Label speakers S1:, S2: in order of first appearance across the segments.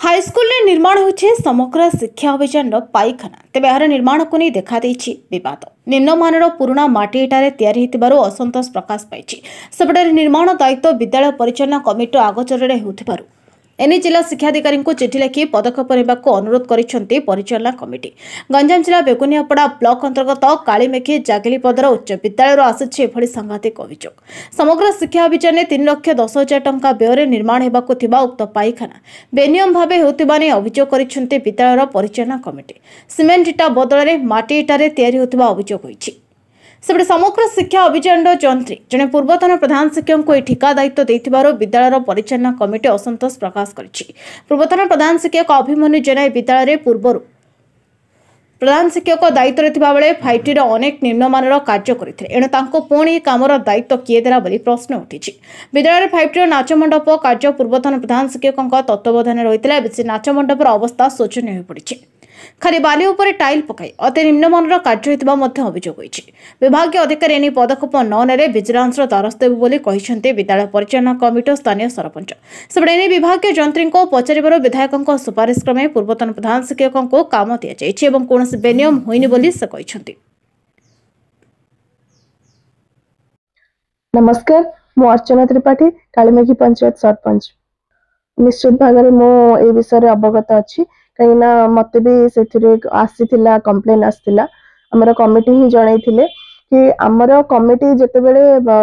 S1: High school निर्माण होछि समग्र शिक्षा अभियान पाइखाना तेज यार निर्माण को नहीं देखा बद निम्नमानर पुराणा माटी इटारे तैयारी होतिबारु असंतोष प्रकाश पाई सेपटे निर्माण दायित्व विद्यालय परिचालना कमिटी आगोचर होतिबारु एने जिला शिक्षाधिकारी को चिठी लिखि पदक्षेप नेबाकू अनुरोध करिसेंती परिचालना कमिटी। गंजाम जिला बेगुनियापड़ा ब्लॉक अंतर्गत कालीमेघी जागिलीपदर उच्च विद्यालय आसिछि एभଳି सांघातिक अभियोग। समग्र शिक्षा अभियान 3,10,000 टंका व्यय निर्माण हेबाकू थिबा उक्त पाइखाना बेनियम भावे हेउतिबा नै अभियोग करिसेंती विद्यालय परिचालना कमिटी। सिमेंट इटा बदल माटी इटारे तैयारी होतिबा अभियोग होइछि। सेपटे समग्र शिक्षा अभियान जंत्री जड़े पूर्वतन प्रधान शिक्षक को ठिका दायित्व देथिबारु विद्यालय परिचालना कमिटी असंतोष प्रकाश करिछि। पूर्वतन प्रधान शिक्षक अभिमन्यु जेना विद्यालय पूर्व प्रधान शिक्षक दायित्व थिबा बेले 5T रो अनेक निम्नमानर कार्य करथिले एणु तांको पुणी कामर दायित्व किए देला बोली प्रश्न उठिछि। विद्यालय 5T रो नाच मंडप कार्य पूर्वतन प्रधान शिक्षक तत्वावधान रहितला बेसी नाच मंडपर अवस्था शोचनीय हो पड़िछि। खाली बाली उपर टाइल पकाई अति निम्नमानर कार्य होइतिबा मध्य अभियोग होइछि। विभागीय अधिकारी एने पदक्षेप न नेले विजिलेंस द्वारस्थ हेबु बोली कहिसेंती विद्यालय परिचालना कमिटी स्थानीय सरपंच। सेबडे एने विभागीय जंत्री को पचारिबार विधायकक सुपारिश क्रमे पूर्वतन प्रधान शिक्षक को काम दिया जाइछि एवं कोनोसी बेनियम होइनि बोली से कहिसेंती।
S2: नमस्कार, मु अर्चना त्रिपाठी कालीमेघी पंचायत सरपंच। निश्चित भाव में मो ए विषय अवगत अच्छी कहीं मत भी से आसीला कंप्लेन आसला आमर कमिटी ही जन कि आमर कमिटी जिते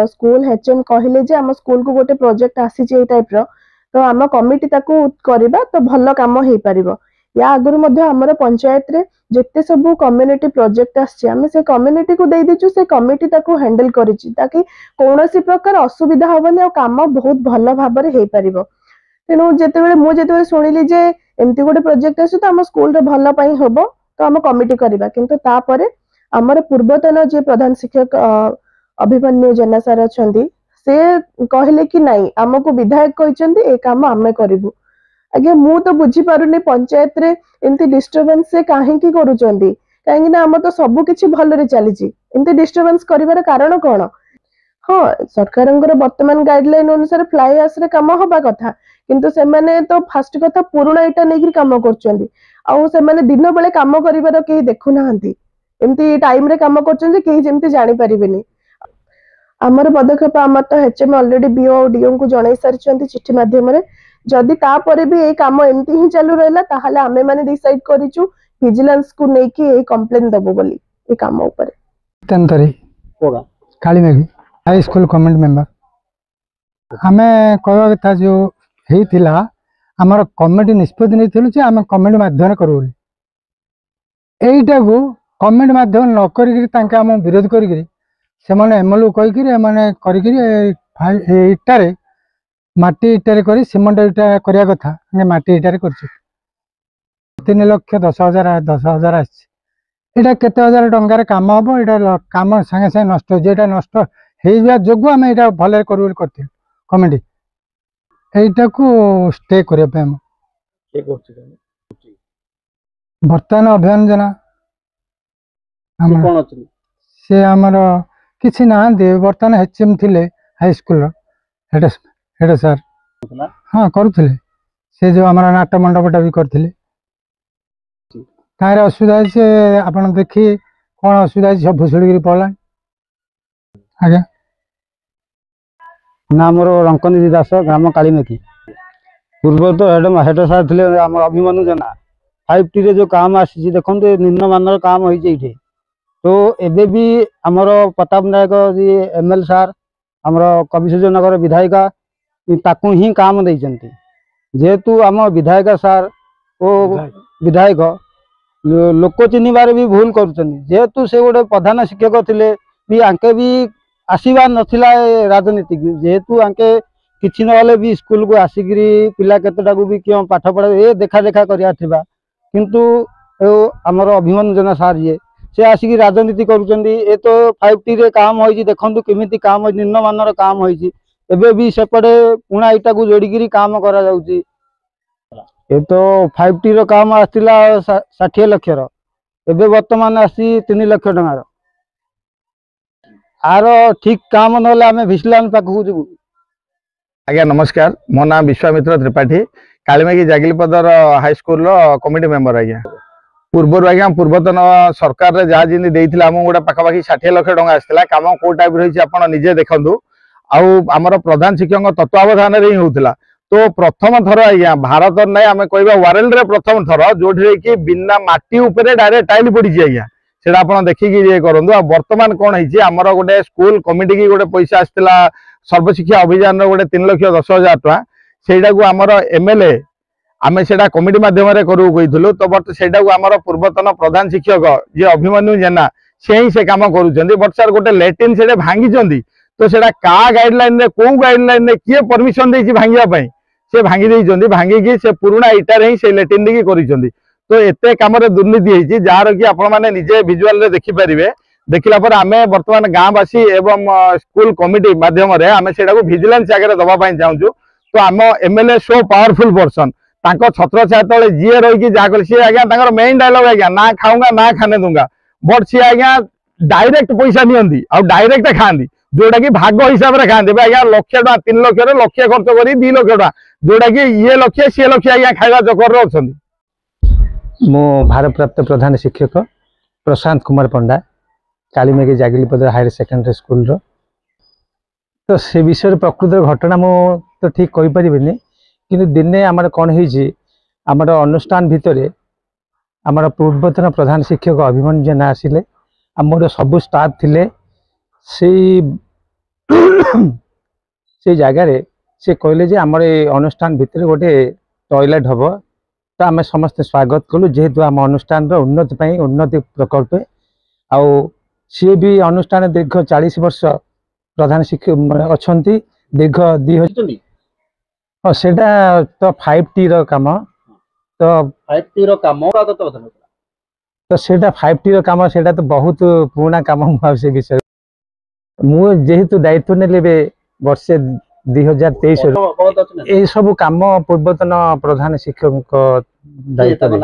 S2: स्कूल एचएम कहले जे आम स्कूल को गोटे प्रोजेक्ट आसी टाइप तो आम कमिटी ताकू करबा तो भल काम हो पार। या आगुरी आमर पंचायत रे जिते सब कम्युनिटी प्रोजेक्ट आम से कम्युनिटी को दे दीचु से कमिटी ताकू हैंडल करिछि ताकि कौन सी प्रकार असुविधा हेनी और काम बहुत भल भाव हो पार। तेणु मुझे शुणिली जे एमती गोटे प्रोजेक्ट आस तो आम स्कूल भल हम तो आम कमिटी करवा किंतु तापरे आमर पूर्वतन जे प्रधान शिक्षक अभिमन्यु जेना सार अच्छा से कहले कि नहीं आमको विधायक कहते ए काम आम करूँ। आज्ञा मु तो बुझी पारुनी पंचायत रे एमती डिस्टर्बेंस से कहीं कहीं आम तो सबकिछि भल चली एमती डिस्टर्बेंस कर कारण कौन? हाँ, सरकार वर्तमान गाइडलाइन अनुसार फ्लाई आस रे काम हवा कथा किंतु से माने तो फास्ट कथा पुराना इटा नहीं काम करछंदी आउ से माने दिन बेले काम करिवार केही देखु नाहंती एमती टाइम रे काम करछन जे केही जेमती जानि परिबेनी। हमर पदक्षेप हमर तो एचएम ऑलरेडी बीओ और डीओ को जणाई सारिछंती चिट्ठी माध्यम रे जदि ता परे भी ए काम एमती ही चालू रहला ताहाले आमे माने डिसाइड करिछु विजिलेंस को नेकी ए कंप्लेन दबो बोली ए काम ऊपर
S3: तंतरी होगा कालीमेघी हाई स्कूल कमेटी मेंबर हमें कहवा कथा जो हेतिला आमर कमिटी निष्पत्ति नहीं आम कमिटी माध्यम करूँ को कमिटी माध्यम न कर आम विरोध कर एमएलए कही इटारे माटी इटारे कर सीमेंट इटा करने कथा माटी इटारे कर 3,10,000 आटा केते हजार टंकार काम हम यहाँ काम सागे सागे नष्ट होटा नष्ट हो जो आम यहाँ भल करूँ कमिटी এইটা को स्टे करने बर्तमान अभियान जना से आमर किसी ना बर्तमान एचएम थिले हाई स्कूल हेड सर हाँ करुले से जो आम नाट्य मंडपटा भी करते तार असुविधा से आप देखी कौन असुविधा सब भुशुड़ी पड़ा आज्ञा
S4: ना मोर रंकनी दास ग्राम कालीमेघी पूर्व तो हेड सार थे आम अभिमन्यु जेना 5T रे जो काम आसी देखो निम्नमानर काम होइए तो एबे भी आमर प्रताप नायक जी एमएल सार आमर कविसूर्य नगर विधायिका ताकू ही काम देइचंती जेहेतु आम विधायक सार ओ विधायक लोक चिन्हबार भी भूल करेतु से गोटे प्रधान शिक्षक थे भी आंके भी आसबार नथिला राजनीति जेहेतु आंके किसी ना भी स्कूल को आसिकी पिला केतटा को भी क्यों पाठ पढ़ा ए देखा देखा करिया किंतु आमर अभिमन्यु जेना सार जी से आसिकी राजनीति करुँच ए तो 5T रे काम होइछि देखंतु केमिति काम निम्नमानर काम होइछि एबे भी सेपटे पुणा इटा को जोड़िकी काम करा जाउछि ए तो 5T रो काम आसला 60 लाख एबे वर्तमान आसी 3 लाख टंकार आर ठीक काम ना आम विजिलेंस पाखक जीवु।
S5: आज्ञा नमस्कार, मो ना Vishwamitra Tripathi Kalimeghi Jagilpadar high school committee member आज्ञा पूर्वर आज्ञा पूर्वतन सरकार जहाँ जमी देते आम गोटे पाखापाखि 60 लाख टका आसाला कम कौ टाइप रही आप निजे देखु आमर प्रधान शिक्षक तत्वावधान ही होता तो प्रथम थर आज्ञा भारत नहीं आम कह वर्ल्ड रे प्रथम थर जो कि बिना माटी उपरे डायरेक्ट टाइल पड़ी आज्ञा से आप देखिकी ये करूँ बर्तमान कौन है आमर गोटे स्कूल कमिटी की गोटे पैसा आसाला सर्वशिक्षा अभियान गोटे 3,10,000 टका से आमर एमएलए आम से कमिटी मध्यम करू कही तो बट से पूर्वतन प्रधान शिक्षक जी अभिमन्यु जेना से ही से कम कर बट सर गोटे लैट्रिन से भांगी तो से गाइडलाइन रे कौ गाइडलाइन रे किए परमिशन देछि भांगिया से भांगी देइछन्ती भांगी से पुराना इटार ही से लैट्रिन देखिए करिछन्ती तो एते काम रे दुर्नीति होइछि जार कि आपण माने निजे विजुअल रे देखि परिबे देखिला पर आमे वर्तमान गाँवासी एवं स्कूल कमिटी माध्यम रे आमे सेटा को विजिलेंस आगे दबा पाई चाहूँ तो आम एमएलए सो पावरफुल पर्सन तांको छत्र छाया तले जी रही जहाँ सी आज्ञा मेन डायलॉग आज्ञा ना खाऊंगा ना खाने दूंगा बट सी आज्ञा डायरेक्ट पैसा नियंती आ डायरेक्ट खाती जोटा कि भाग हिसाब से खाते आज्ञा लक्ष टका 3 लाख लक्ष्य खर्च कर 2 लाख टका जोटा कि ये लक्ष्य सी लक्ष्य आज्ञा खाଇବା चक्कर अच्छा
S6: मो भारप्राप्त प्रधान शिक्षक प्रशांत कुमार पंडा कालीमेघी जागिलपदर हायर सेकेंडरी स्कूल रो तो से विषय प्रकृत घटना मो तो ठीक कहि परिबिनी किंतु दिने आमर कौन होमर अनुष्ठान भितर आमर पूर्वतन प्रधान शिक्षक अभिमन्यु जेना आसिले आमर सबू स्टाफ थिले से जगार से कहले जे आमर अनुष्ठान भितर गोटे टॉयलेट हम तो आम समस्त स्वागत कलु जेहेतु आम अनुष्ठान उन्नति पाई उन्नति प्रकल्प आउ सी भी अनुष्ठान दीर्घ 40 वर्ष प्रधान शिक्षक अच्छा दीर्घ 2000 हाँ सेटा तो 5T रो काम तो
S7: 5T रो काम
S6: तो सेटा 5T रो काम सेटा तो बहुत पुराना काम से विषय मु जेहेतु दायित्व ने वर्षे 2023 ये सब काम पूर्वतन प्रधान शिक्षक दायित्व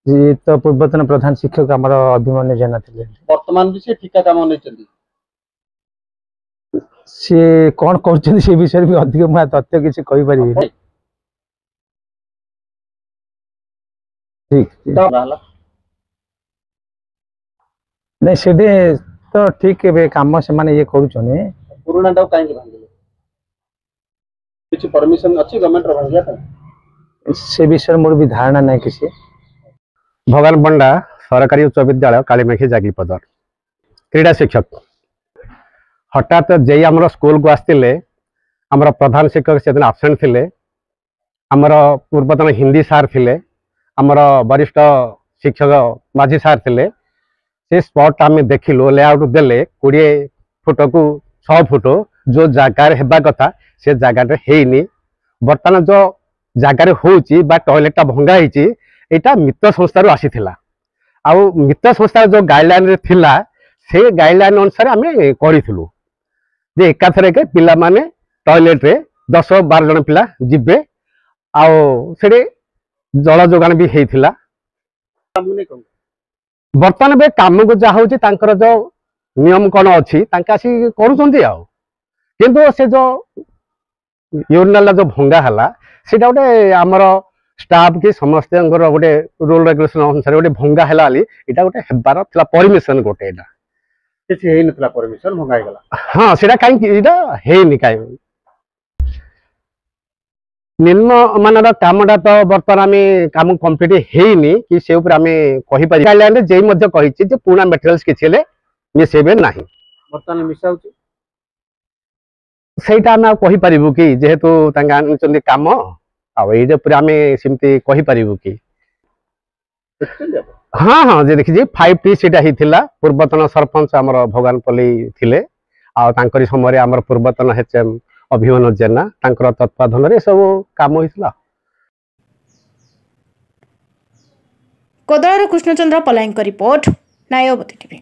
S6: जी तो पूर्वतन प्रधान शिक्षक आमर अभिमन्यु जेना थे
S7: वर्तमान भी से ठिका काम नहीं
S6: सी कौन कर से विषय भी अधिक मैं तथ्य किसी कहि परिबे ठीक नहीं सेडे तो ठीक है काम से माने ये करूछने
S7: पुराना डाउ काहे भांगिले किछि परमिशन अछि गवर्नमेंट रो भांगिया
S6: से विषय मोर भी धारणा नहीं किसी
S8: भगवान पंडा सरकारी उच्च विद्यालय कालीमेघी जागिलपदर क्रीड़ा शिक्षक हठात जे आम स्कूल को आसते आमर प्रधान शिक्षक से दिन आबसेंट थे आमर पूर्वतन हिंदी सार थे आमर वरिष्ठ शिक्षक माझी सार थे से स्पॉट आम देखिलु लेआउट देले 20 फुट को 6 फुट जो जगार हेबा कथा से जगार हेनी बर्तमान जो जगार होची बा टॉयलेट भंगा होती यहाँ मित्र संस्था आसीथिला आउ मित्र संस्था जो गाइडलाइन थिला से गाइडलाइन अनुसार आम करूँ जे एकाथर के पिला माने टॉयलेट रे 10-12 जन पिला जिबे आउ से जल जोगान भी होता बर्तमान बे काम को जहाँ हूँ जो नियम कौन अच्छी आसी करूँ से जो यूरिनाल जो भंगा है से गोटे आमर स्टाफ की समस्त गोटे रूल रेगुलेशन अनुसार गोटे भंगा है यहाँ गोटे हेबार परमिशन गोटे
S7: परमिशन भंगा गला
S8: हाँ से कहीं निम्न मानर कामटा तो बर्तमान आम काम कम्प्लीट होनी कि से आम कहीपर गाइडलाइन जे पुराना मटेरियल्स किसी मिसेबे ना
S7: बर्तमान मिसा
S8: सहीटा आम कहीपर कि जेहेतु काम आईटे पूरा आम सेमती कहीपर कि हाँ हाँ जे देखी 5T सीटा होता पूर्वतन सरपंच आमर भगवानपल्ली थे आरी समय आमर पूर्वतन HM अभिमन्यु जेना तत्वाधान सब काम होता
S1: कोदଳାର କୃଷ୍ଣଚନ୍ଦ୍ର ପଲାଇଙ୍କ रिपोर्ट नायवती टीवी।